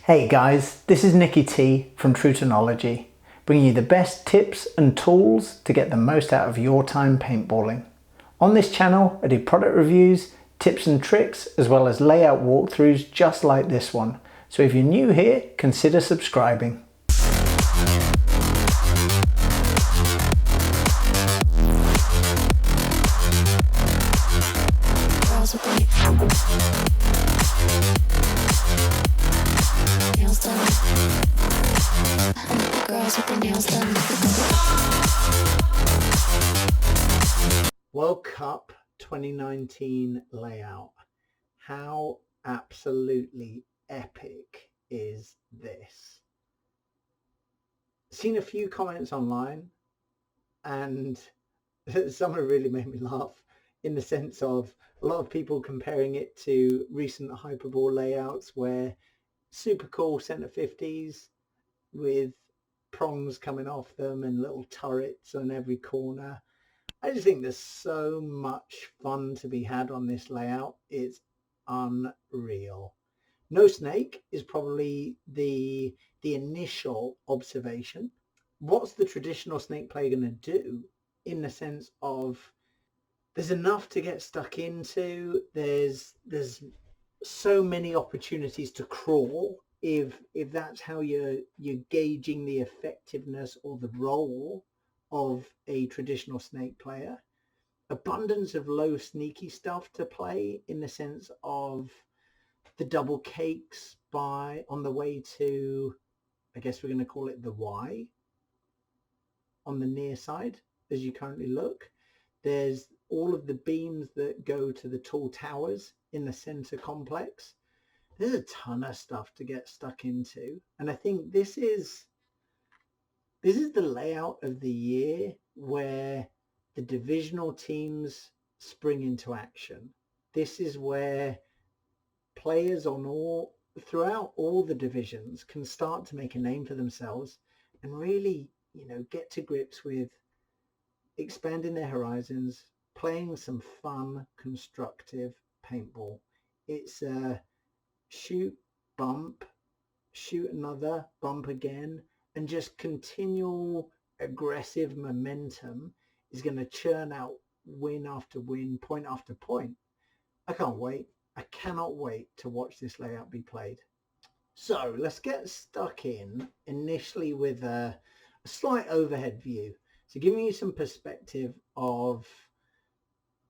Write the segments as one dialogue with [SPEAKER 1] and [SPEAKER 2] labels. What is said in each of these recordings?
[SPEAKER 1] Hey guys, this is Nicky T from Trutonology, bringing you the best tips and tools to get the most out of your time paintballing. On this channel, I do product reviews, tips and tricks, as well as layout walkthroughs just like this one. So if you're new here, consider subscribing. World Cup 2019 layout. How absolutely epic is this? Seen a few comments online and some have really made me laugh, in the sense of a lot of people comparing it to recent hyperball layouts where super cool center 50s with prongs coming off them and little turrets on every corner. I just think there's so much fun to be had on this layout. It's unreal. No snake is probably the initial observation. What's the traditional snake player going to do, in the sense of there's enough to get stuck into. There's so many opportunities to crawl if that's how you're gauging the effectiveness or the role of a traditional snake player. Abundance of low sneaky stuff to play, in the sense of the double cakes on the way to, I guess we're going to call it the Y, on the near side as you currently look. There's all of the beams that go to the tall towers in the center complex. There's a ton of stuff to get stuck into, and I think this is the layout of the year where the divisional teams spring into action. This is where players throughout all the divisions can start to make a name for themselves and really, get to grips with expanding their horizons, playing some fun, constructive paintball. It's shoot, bump, shoot another, bump again, and just continual aggressive momentum is going to churn out win after win, point after point. I can't wait. I cannot wait to watch this layout be played. So let's get stuck in initially with a slight overhead view. So giving you some perspective of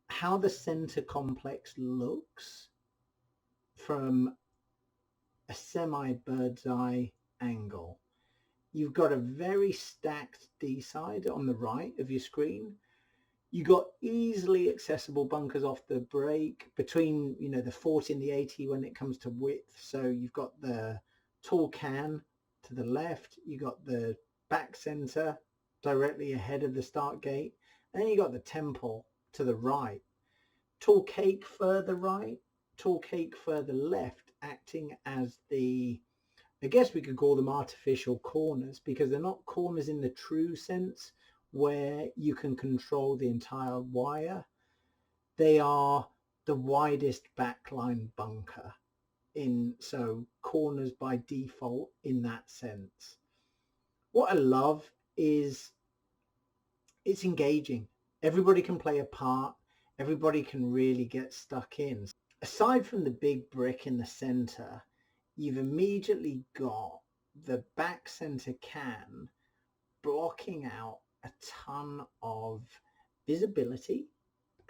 [SPEAKER 1] how the center complex looks from a semi bird's eye angle. You've got a very stacked D side on the right of your screen. You've got easily accessible bunkers off the break between, the 40 and the 80 when it comes to width. So you've got the tall can to the left, you got the back center directly ahead of the start gate, and then you got the temple to the right. Tall cake further right, tall cake further left, acting as I guess we could call them artificial corners, because they're not corners in the true sense where you can control the entire wire. They are the widest backline bunker, so corners by default in that sense. What I love is it's engaging. Everybody can play a part. Everybody can really get stuck in. Aside from the big brick in the center, you've immediately got the back center can blocking out a ton of visibility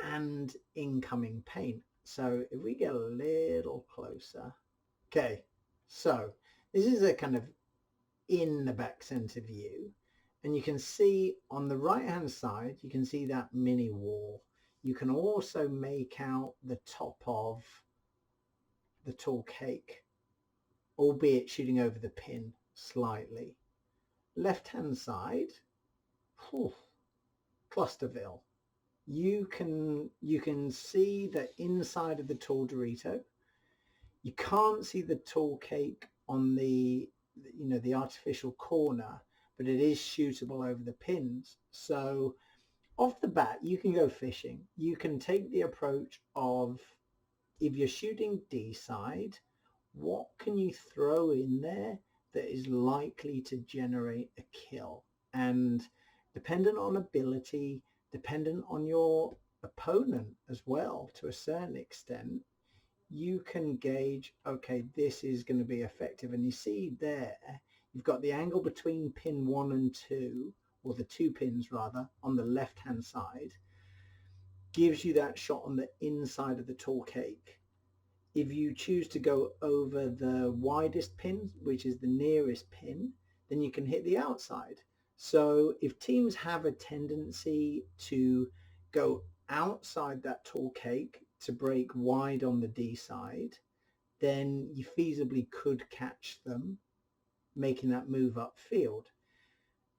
[SPEAKER 1] and incoming paint. So if we get a little closer, okay, so this is a kind of in the back center view, and you can see on the right hand side, you can see that mini wall. You can also make out the top of the tall cake, albeit shooting over the pin slightly. Left hand side, Clusterville. You can see the inside of the tall Dorito. You can't see the tall cake on the artificial corner, but it is shootable over the pins. So off the bat, you can go fishing. You can take the approach of, if you're shooting D side, what can you throw in there that is likely to generate a kill? And dependent on ability, dependent on your opponent as well, to a certain extent, you can gauge, okay, this is going to be effective. And you see there, you've got the angle between pin 1 and 2, or the 2 pins rather, on the left hand side, gives you that shot on the inside of the tall cake. If you choose to go over the widest pin, which is the nearest pin, then you can hit the outside. So if teams have a tendency to go outside that tall cake to break wide on the D side, then you feasibly could catch them making that move upfield.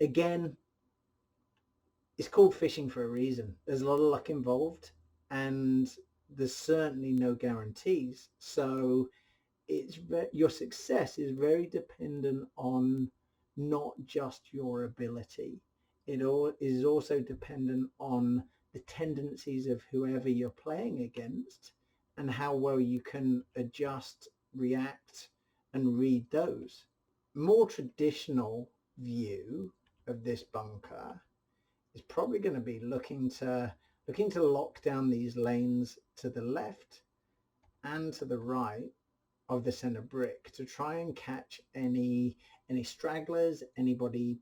[SPEAKER 1] Again, it's called fishing for a reason. There's a lot of luck involved, and there's certainly no guarantees. So it's your success is very dependent on not just your ability. It is also dependent on the tendencies of whoever you're playing against and how well you can adjust, react, and read those. More traditional view of this bunker is probably going to be looking to lock down these lanes to the left and to the right of the center brick to try and catch any stragglers, anybody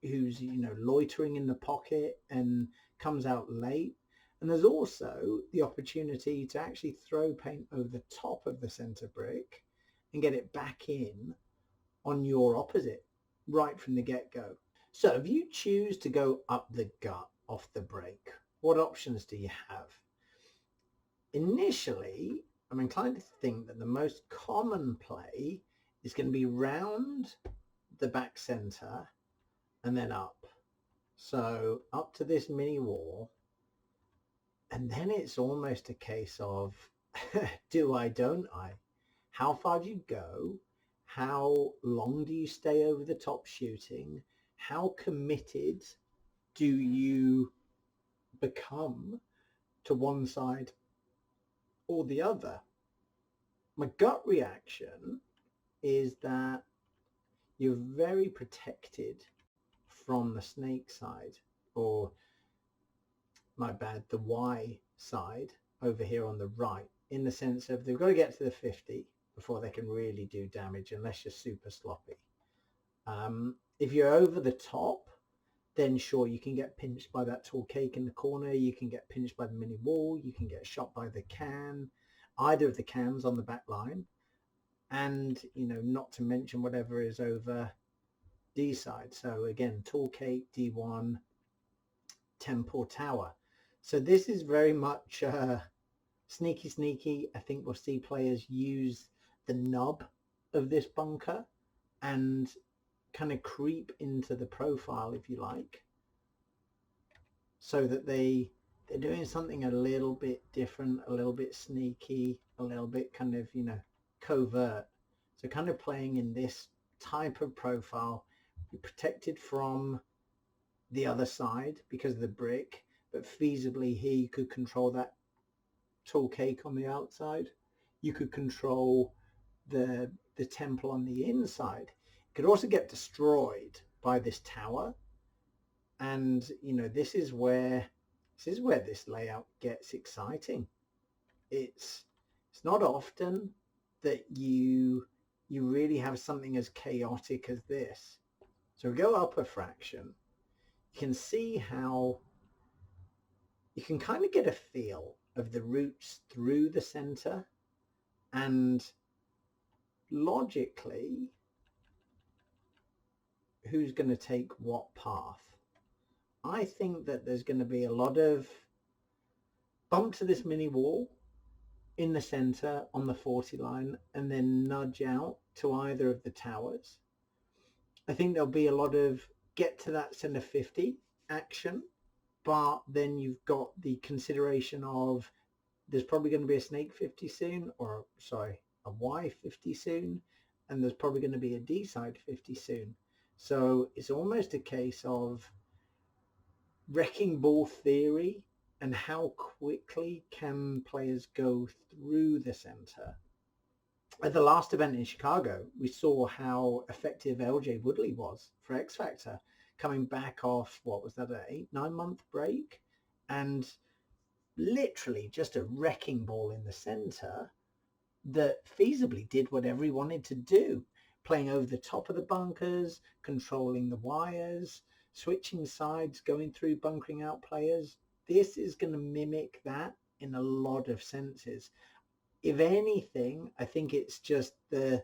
[SPEAKER 1] who's loitering in the pocket and comes out late. And there's also the opportunity to actually throw paint over the top of the center brick and get it back in on your opposite right from the get-go. So if you choose to go up the gut off the break, what options do you have? Initially, I'm inclined to think that the most common play is going to be round the back center and then up. So up to this mini wall, and then it's almost a case of do I, don't I? How far do you go? How long do you stay over the top shooting? How committed do you become to one side or the other? My gut reaction is that you're very protected from the snake side, or my bad, the Y side over here on the right, in the sense of they've got to get to the 50 before they can really do damage unless you're super sloppy. If you're over the top, then sure, you can get pinched by that tall cake in the corner, you can get pinched by the mini wall, you can get shot by the can, either of the cans on the back line, and not to mention whatever is over D side. So again, tall cake, D1, temple, tower. So this is very much sneaky. I think we'll see players use the nub of this bunker and kind of creep into the profile, if you like, so that they're doing something a little bit different, a little bit sneaky, a little bit kind of covert. So kind of playing in this type of profile, you're protected from the other side because of the brick, but feasibly here you could control that tall cake on the outside, you could control the temple on the inside. It could also get destroyed by this tower, and this is where this layout gets exciting. It's not often that you really have something as chaotic as this. So we go up a fraction, you can see how you can kind of get a feel of the routes through the center, and logically who's going to take what path. I think that there's going to be a lot of bump to this mini wall in the center on the 40 line and then nudge out to either of the towers. I think there'll be a lot of get to that center 50 action, but then you've got the consideration of there's probably going to be a snake 50 soon, or sorry, a Y 50 soon, and there's probably going to be a D side 50 soon. So it's almost a case of wrecking ball theory and how quickly can players go through the center. at the last event in Chicago, we saw how effective LJ Woodley was for X Factor, coming back off, what was that, an 8-9 month break? And literally just a wrecking ball in the center that feasibly did whatever he wanted to do, playing over the top of the bunkers, controlling the wires, switching sides, going through, bunkering out players. This is going to mimic that in a lot of senses. If anything, I think it's just the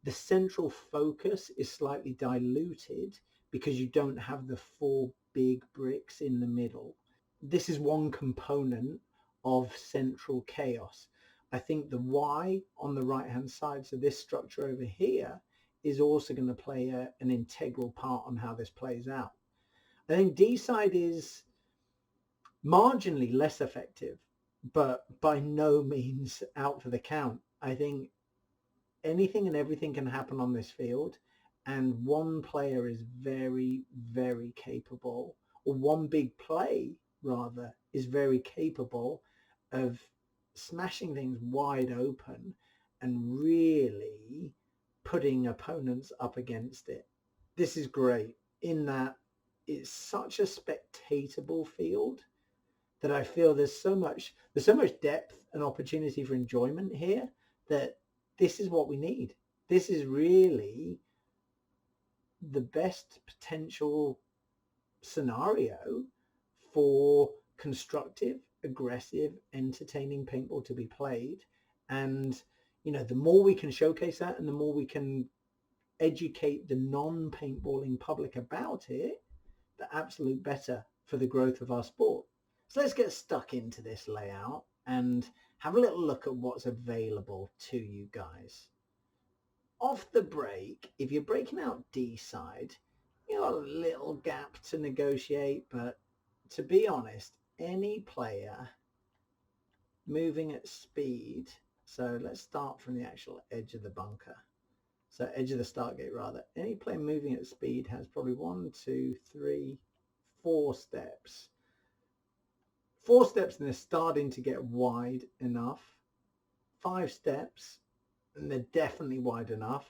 [SPEAKER 1] central focus is slightly diluted because you don't have the 4 big bricks in the middle. This is one component of central chaos. I think the Y on the right hand side, so this structure over here, is also going to play an integral part on how this plays out. I think D side is marginally less effective, but by no means out for the count. I think anything and everything can happen on this field, and one player is very, very capable, or one big play rather is very capable of smashing things wide open and really putting opponents up against it. This is great in that it's such a spectatable field that I feel there's so much depth and opportunity for enjoyment here that this is what we need. This is really the best potential scenario for constructive, aggressive, entertaining paintball to be played. And, you know, the more we can showcase that and the more we can educate the non-paintballing public about it, the absolute better for the growth of our sport. So let's get stuck into this layout and have a little look at what's available to you guys. Off the break, if you're breaking out D side, you got a little gap to negotiate, but to be honest, any player moving at speed, so let's start from the actual edge of the bunker, so edge of the start gate rather, any player moving at speed has probably 1, 2, 3, 4 steps. 4 steps and they're starting to get wide enough. 5 steps and they're definitely wide enough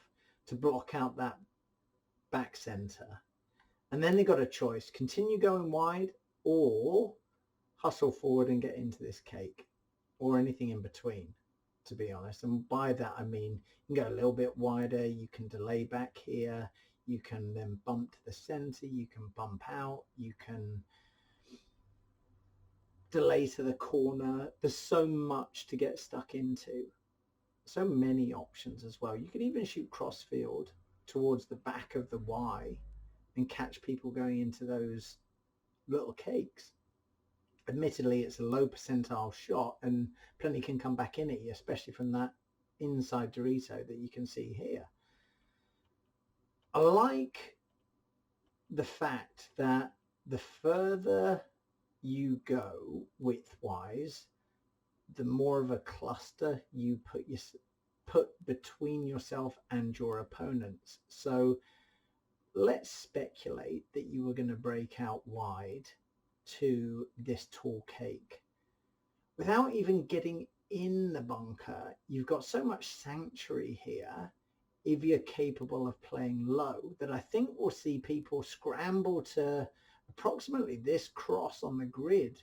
[SPEAKER 1] to block out that back center. And then they got a choice, continue going wide or hustle forward and get into this cake, or anything in between, to be honest. And by that I mean you can go a little bit wider, you can delay back here, you can then bump to the center, you can bump out, you can delay to the corner. There's so much to get stuck into, so many options as well. You can even shoot crossfield towards the back of the Y and catch people going into those little cakes. Admittedly, it's a low percentile shot and plenty can come back in at you, especially from that inside Dorito that you can see here. I like the fact that the further you go width-wise, the more of a cluster you put between yourself and your opponents. So let's speculate that you were going to break out wide to this tall cake. Without even getting in the bunker, you've got so much sanctuary here if you're capable of playing low that I think we'll see people scramble to approximately this cross on the grid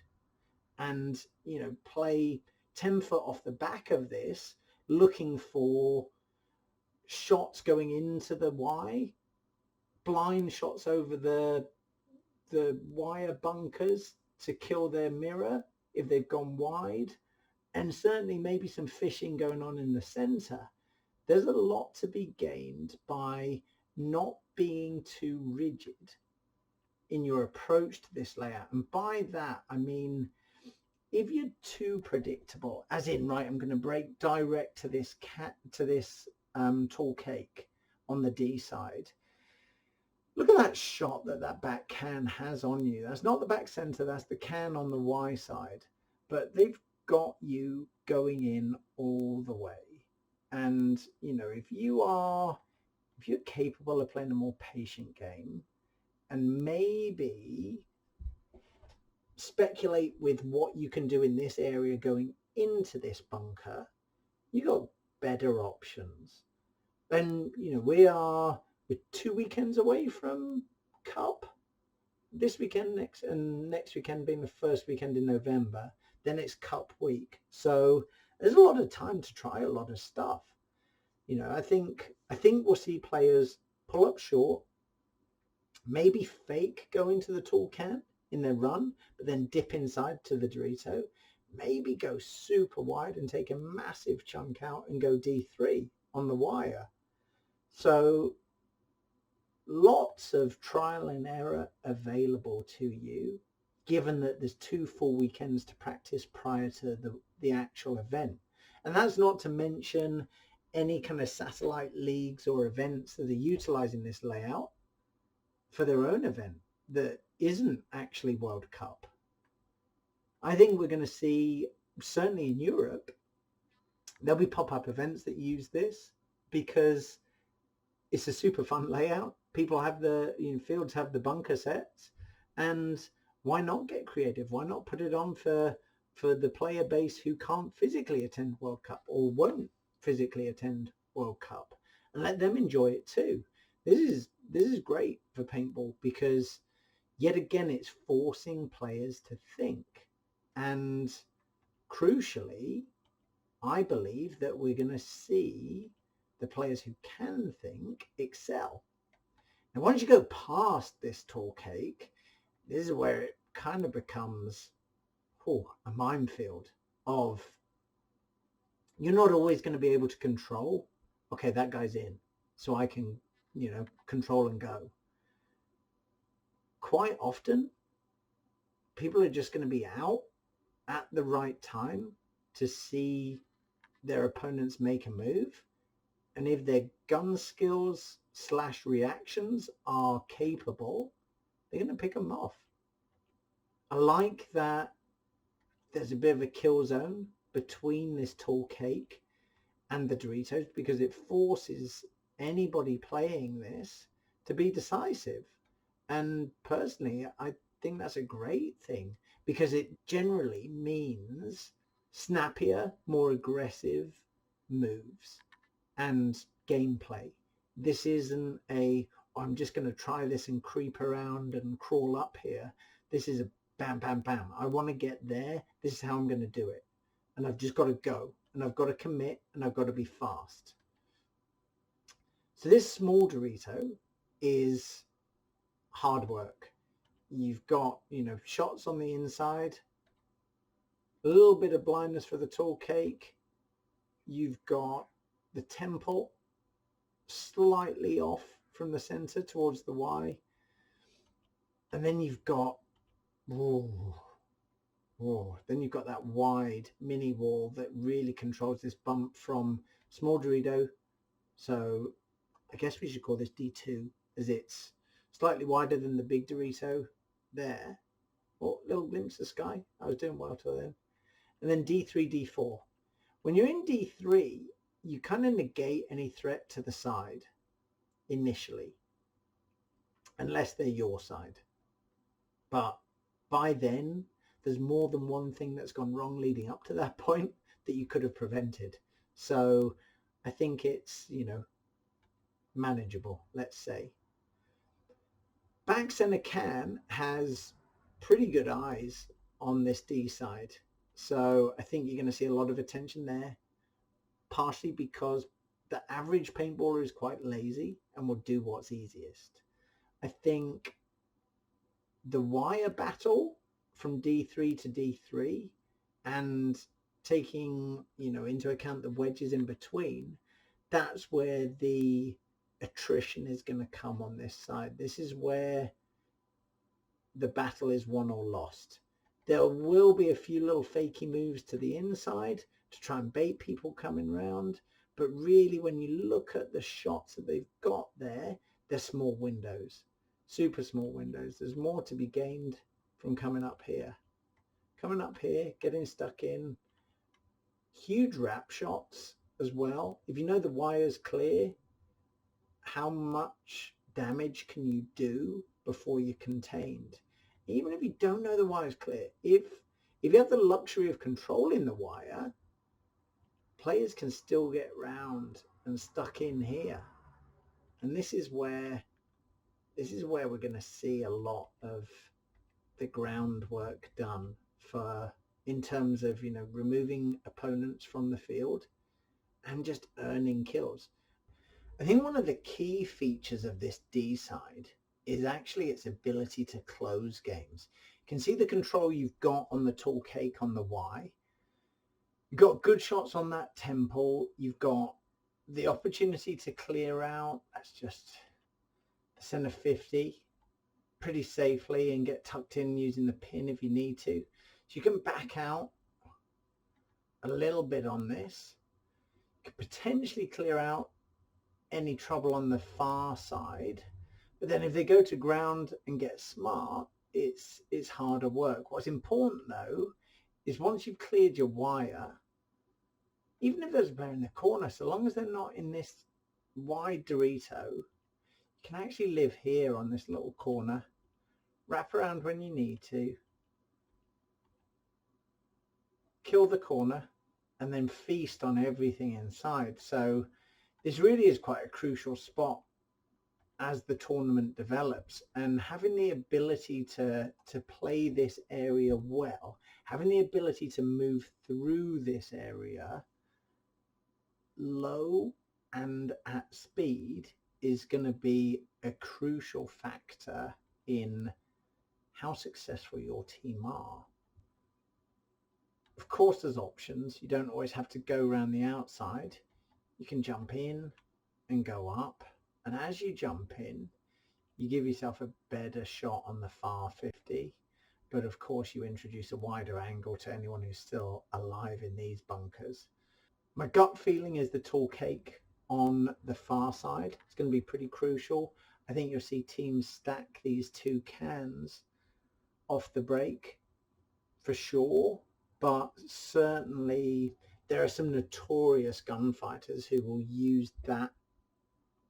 [SPEAKER 1] and, you know, play 10 foot off the back of this, looking for shots going into the Y, blind shots over the wire bunkers to kill their mirror if they've gone wide, and certainly maybe some fishing going on in the center. There's a lot to be gained by not being too rigid in your approach to this layout. And by that I mean, if you're too predictable, as in, right, I'm going to break direct to this tall cake on the D side. Look at that shot that back can has on you. That's not the back center, that's the can on the Y side. But they've got you going in all the way. And, you know, if you're capable of playing a more patient game and maybe speculate with what you can do in this area going into this bunker, you got better options. And, we're 2 weekends away from Cup. This weekend, next weekend being the first weekend in November, then it's Cup week. So there's a lot of time to try a lot of stuff. I think we'll see players pull up short, maybe fake go into the tall can in their run, but then dip inside to the Dorito, maybe go super wide and take a massive chunk out and go D3 on the wire. So lots of trial and error available to you, given that there's 2 full weekends to practice prior to the actual event. And that's not to mention any kind of satellite leagues or events that are utilizing this layout for their own event that isn't actually World Cup. I think we're going to see, certainly in Europe, there'll be pop-up events that use this because it's a super fun layout. People have fields have the bunker sets, and why not get creative? Why not put it on for the player base who can't physically attend World Cup or won't physically attend World Cup, and let them enjoy it too. This is great for paintball because yet again it's forcing players to think, and crucially, I believe that we're going to see the players who can think excel. Now, once you go past this tall cake, this is where it kind of becomes a minefield of you're not always going to be able to control, okay, that guy's in, so I can, control and go. Quite often, people are just going to be out at the right time to see their opponents make a move. And if their gun skills / reactions are capable, they're going to pick them off. I like that there's a bit of a kill zone between this tall cake and the Doritos because it forces anybody playing this to be decisive. And personally, I think that's a great thing because it generally means snappier, more aggressive moves and gameplay. This isn't I'm just going to try this and creep around and crawl up here. This is a bam, bam, bam. I want to get there. This is how I'm going to do it. And I've just got to go and I've got to commit and I've got to be fast. So this small Dorito is hard work. You've got, shots on the inside, a little bit of blindness for the tall cake. You've got the temple slightly off from the center towards the Y. And then you've got, then you've got that wide mini wall that really controls this bump from small Dorito. So I guess we should call this D2 as it's slightly wider than the big Dorito there. Little glimpse of sky. I was doing well till then. And then D3, D4. When you're in D3, you kind of negate any threat to the side initially, unless they're your side. But by then, there's more than one thing that's gone wrong leading up to that point that you could have prevented. So I think it's, manageable, let's say. Back center can has pretty good eyes on this D side. So I think you're going to see a lot of attention there, partially because the average paintballer is quite lazy and will do what's easiest. I think the wire battle from D3 to D3 and taking, into account the wedges in between, that's where the attrition is going to come on this side. This is where the battle is won or lost. There will be a few little fakey moves to the inside to try and bait people coming round. But really, when you look at the shots that they've got there, they're small windows, super small windows. There's more to be gained from coming up here. Coming up here, getting stuck in. Huge wrap shots as well. If you know the wire's clear, how much damage can you do before you're contained? Even if you don't know the wire's clear, if you have the luxury of controlling the wire, players can still get round and stuck in here. And this is where we're going to see a lot of the groundwork done for, in terms of, removing opponents from the field and just earning kills. I think one of the key features of this D side is actually its ability to close games. You can see the control you've got on the tall cake on the Y. You've got good shots on that temple. You've got the opportunity to clear out. That's just the center 50 pretty safely and get tucked in using the pin if you need to. So you can back out a little bit on this. You could potentially clear out any trouble on the far side. But then if they go to ground and get smart, it's harder work. What's important though is once you've cleared your wire, even if there's a player in the corner, so long as they're not in this wide Dorito, you can actually live here on this little corner, wrap around when you need to, kill the corner, and then feast on everything inside. So this really is quite a crucial spot as the tournament develops, and having the ability to play this area well, having the ability to move through this area low and at speed is going to be a crucial factor in how successful your team are. Of course, there's options. You don't always have to go around the outside. You can jump in and go up. And as you jump in, you give yourself a better shot on the far 50. But of course, you introduce a wider angle to anyone who's still alive in these bunkers. My gut feeling is the tall cake on the far side. It's going to be pretty crucial. I think you'll see teams stack these two cans off the break for sure. But certainly there are some notorious gunfighters who will use that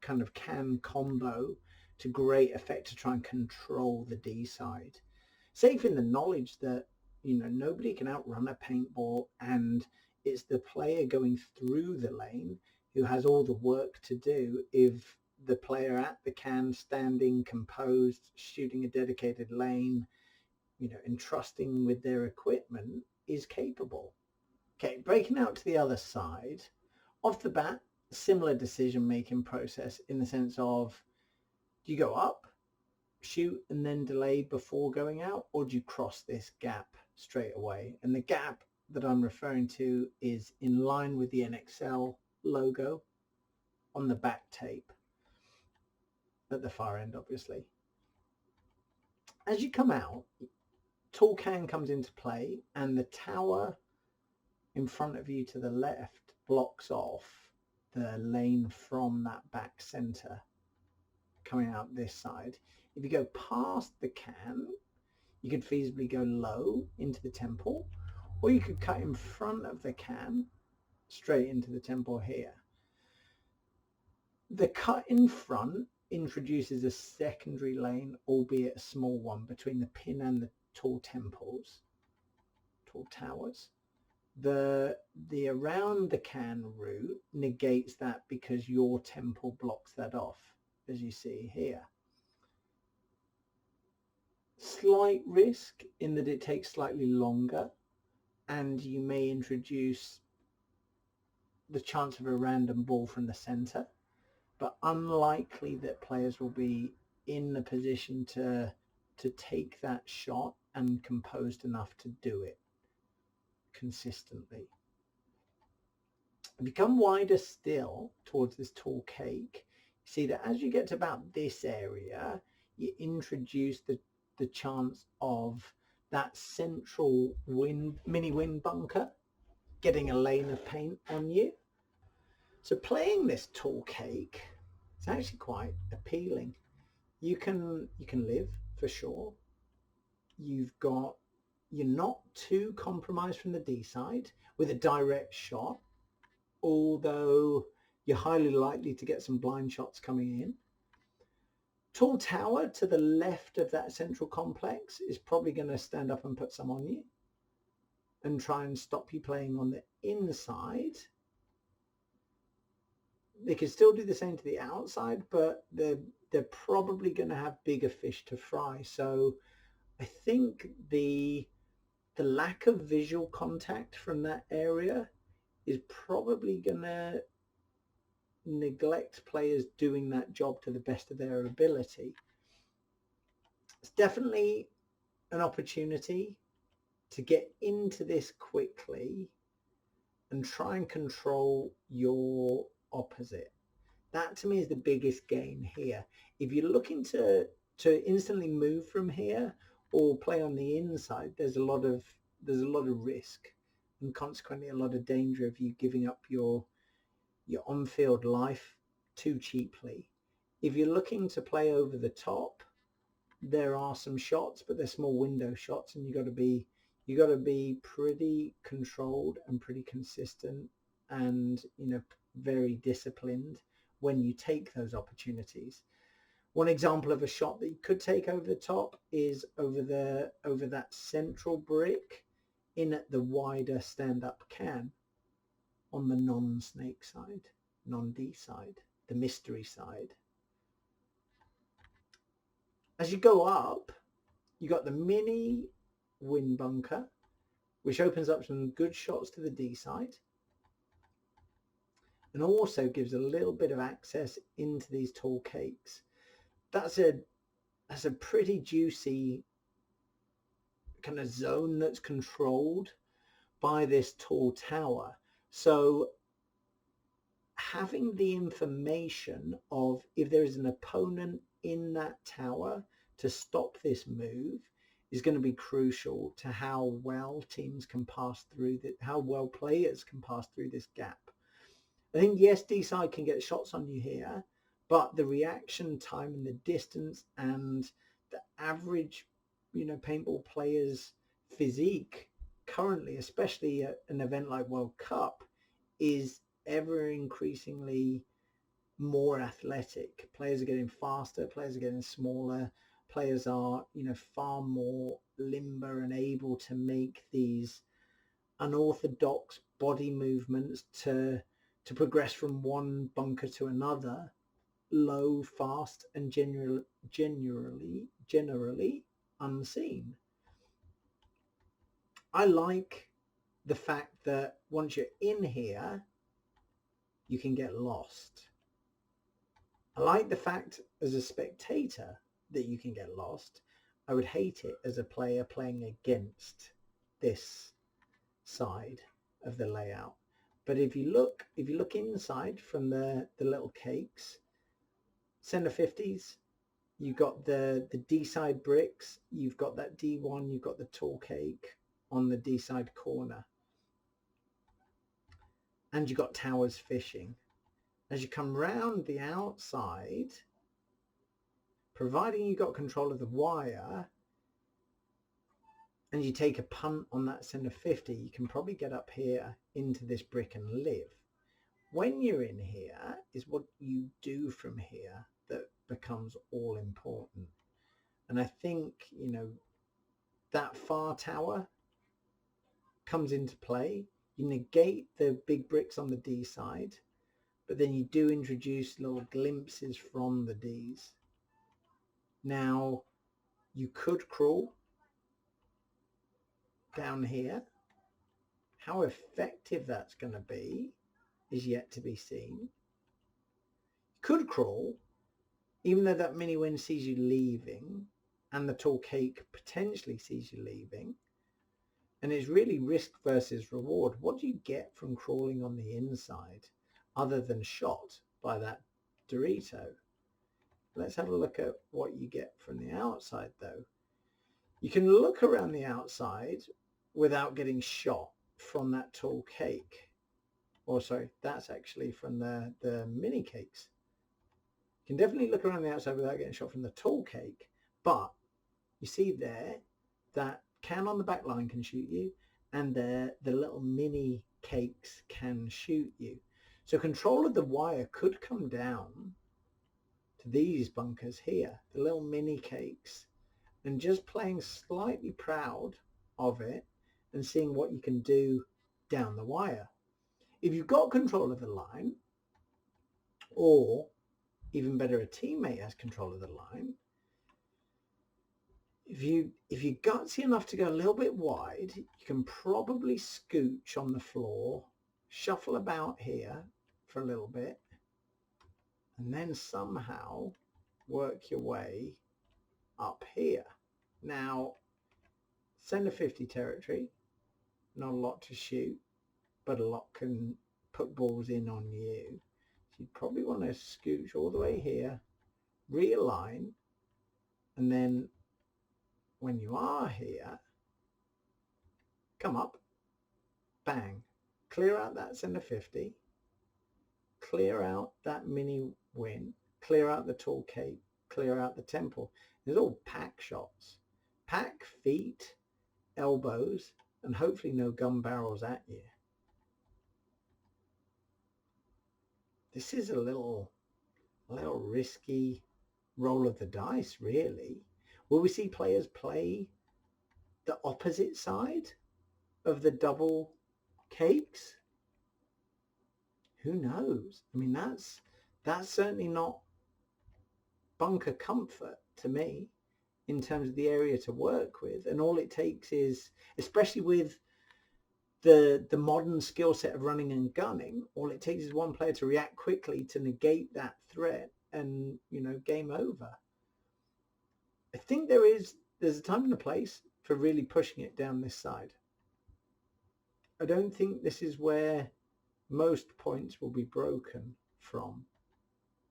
[SPEAKER 1] kind of can combo to great effect to try and control the D side. Safe in the knowledge that, nobody can outrun a paintball, and it's the player going through the lane who has all the work to do if the player at the can, standing composed, shooting a dedicated lane, entrusting with their equipment, is capable. Okay, breaking out to the other side. Off the bat, similar decision-making process in the sense of, do you go up, shoot, and then delay before going out, or do you cross this gap straight away? And the gap that I'm referring to is in line with the NXL logo on the back tape at the far end, obviously. As you come out, tall can comes into play, and the tower in front of you to the left blocks off the lane from that back center coming out this side. If you go past the can, you could feasibly go low into the temple, or you could cut in front of the can straight into the temple here. The cut in front introduces a secondary lane, albeit a small one, between the pin and the tall towers. The around the can route negates that because your temple blocks that off, as you see here. Slight risk in that it takes slightly longer, and you may introduce the chance of a random ball from the center, but unlikely that players will be in the position to take that shot and composed enough to do it consistently. If you come wider still towards this tall cake, you see that as you get to about this area, you introduce the chance of that central mini wind bunker getting a lane of paint on you. So playing this tall cake, it's actually quite appealing. You can live for sure. You're not too compromised from the D side with a direct shot, although you're highly likely to get some blind shots coming in. Tall tower to the left of that central complex is probably going to stand up and put some on you and try and stop you playing on the inside. they could still do the same to the outside, but they're probably going to have bigger fish to fry. So I think the lack of visual contact from that area is probably going to neglect players doing that job to the best of their ability. It's definitely an opportunity to get into this quickly and try and control your opposite. That to me is the biggest gain here. If you're looking to instantly move from here or play on the inside, there's a lot of risk and consequently a lot of danger of you giving up your on-field life too cheaply. If you're looking to play over the top, there are some shots, but they're small window shots, and you got to be pretty controlled and pretty consistent, and very disciplined when you take those opportunities. One example of a shot that you could take over the top is over that central brick in at the wider stand-up can on the non-snake side, non-D side, the mystery side. As you go up, you got the mini wind bunker, which opens up some good shots to the D side and also gives a little bit of access into these tall cakes. That's a pretty juicy kind of zone that's controlled by this tall tower. So having the information of if there is an opponent in that tower to stop this move is going to be crucial to how well teams can pass through how well players can pass through this gap. I think yes, D-side can get shots on you here, but the reaction time and the distance and the average, paintball player's physique currently, especially at an event like World Cup, is ever increasingly more athletic. Players are getting faster, players are getting smaller, players are, far more limber and able to make these unorthodox body movements to progress from one bunker to another, low, fast, and generally unseen. I like the fact that once you're in here, you can get lost. I like the fact as a spectator that you can get lost. I would hate it as a player playing against this side of the layout. But if you look inside from the little cakes, center 50s, you've got the D side bricks, you've got that D1, you've got the tall cake on the D side corner, and you've got towers fishing. As you come round the outside, providing you got control of the wire and you take a punt on that center 50, you can probably get up here into this brick and live. When you're in here is what you do from here that becomes all important. And I think, that far tower comes into play. You negate the big bricks on the D side, but then you do introduce little glimpses from the Ds. Now, you could crawl down here. How effective that's going to be is yet to be seen. You could crawl, even though that mini wind sees you leaving and the tall cake potentially sees you leaving. And it's really risk versus reward. What do you get from crawling on the inside other than shot by that Dorito? Let's have a look at what you get from the outside though. You can look around the outside without getting shot from that tall cake. Or sorry, that's actually from the mini cakes. You can definitely look around the outside without getting shot from the tall cake, but you see there that can on the back line can shoot you, and the little mini cakes can shoot you. So control of the wire could come down to these bunkers here, the little mini cakes, and just playing slightly proud of it and seeing what you can do down the wire. If you've got control of the line, Or even better, a teammate has control of the line. If you're gutsy enough to go a little bit wide, you can probably scooch on the floor, shuffle about here for a little bit, and then somehow work your way up here. Now, center 50 territory, not a lot to shoot, but a lot can put balls in on you. So you probably want to scooch all the way here, realign, and then when you are here, come up, bang, clear out that center 50, clear out that mini win, clear out the tall cape, clear out the temple. There's all pack shots. Pack feet, elbows, and hopefully no gun barrels at you. This is a little risky roll of the dice, really. Will we see players play the opposite side of the double cakes? Who knows? I mean, that's certainly not bunker comfort to me in terms of the area to work with. And all it takes is, especially with the modern skill set of running and gunning, all it takes is one player to react quickly to negate that threat and, game over. I think there's a time and a place for really pushing it down this side. I don't think this is where most points will be broken from,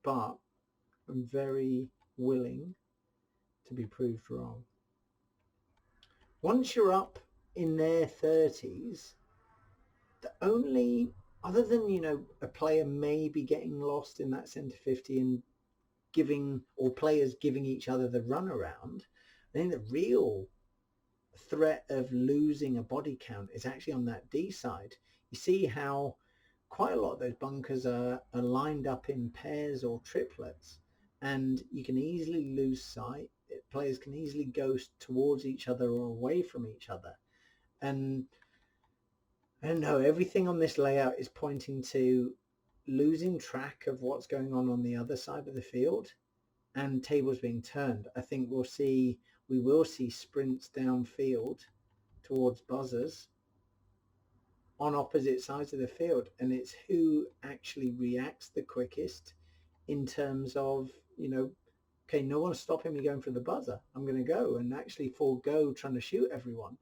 [SPEAKER 1] but I'm very willing to be proved wrong. Once you're up in their 30s, the only, other than, a player may be getting lost in that center 50 and players giving each other the runaround, I think the real threat of losing a body count is actually on that D side. You see how quite a lot of those bunkers are lined up in pairs or triplets, and you can easily lose sight. Players can easily go towards each other or away from each other. And I don't know, everything on this layout is pointing to losing track of what's going on the other side of the field and tables being turned. I think we will see sprints downfield towards buzzers on opposite sides of the field, and it's who actually reacts the quickest in terms of, okay, no one's stopping me going for the buzzer. I'm going to go and actually forego trying to shoot everyone.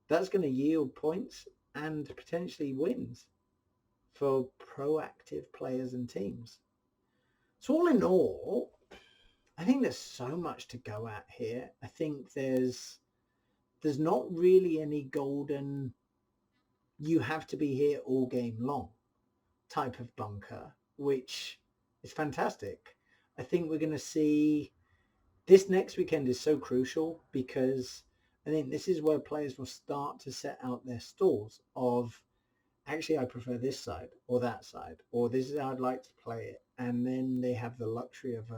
[SPEAKER 1] That's going to yield points and potentially wins for proactive players and teams. So all in all, I think there's so much to go at here. I think there's not really any golden, you have to be here all game long type of bunker, which is fantastic. I think we're going to see this next weekend is so crucial, because I think this is where players will start to set out their stalls of, actually, I prefer this side or that side, or this is how I'd like to play it. And then they have the luxury of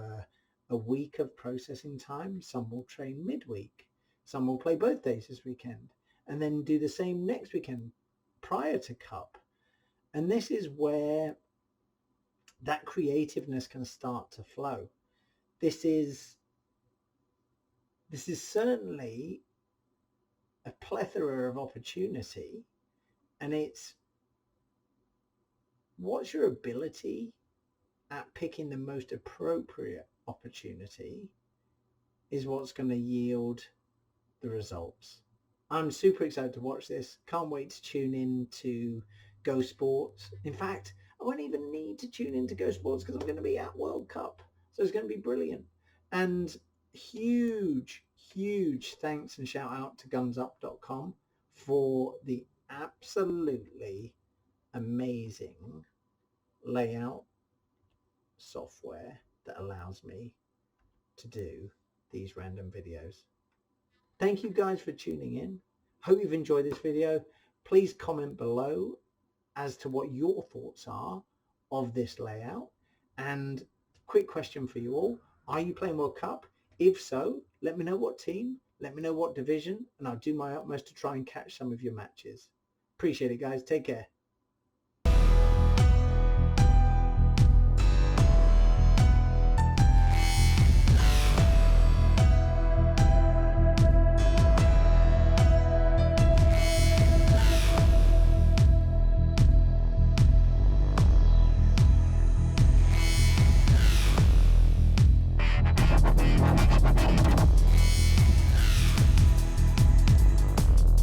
[SPEAKER 1] a week of processing time. Some will train midweek. Some will play both days this weekend and then do the same next weekend prior to Cup. And this is where that creativeness can start to flow. This is certainly a plethora of opportunity, and it's what's your ability at picking the most appropriate opportunity is what's going to yield the results. I'm super excited to watch this. Can't wait to tune in to Go Sports. In fact, I won't even need to tune in to Go Sports because I'm going to be at World Cup. So it's going to be brilliant. And huge thanks and shout out to gunsup.com for the absolutely amazing layout software that allows me to do these random videos. Thank you guys for tuning in. Hope you've enjoyed this video. Please comment below as to what your thoughts are of this layout. And quick question for you all. Are you playing World Cup? If so, let me know what team, let me know what division, and I'll do my utmost to try and catch some of your matches. Appreciate it, guys. Take care.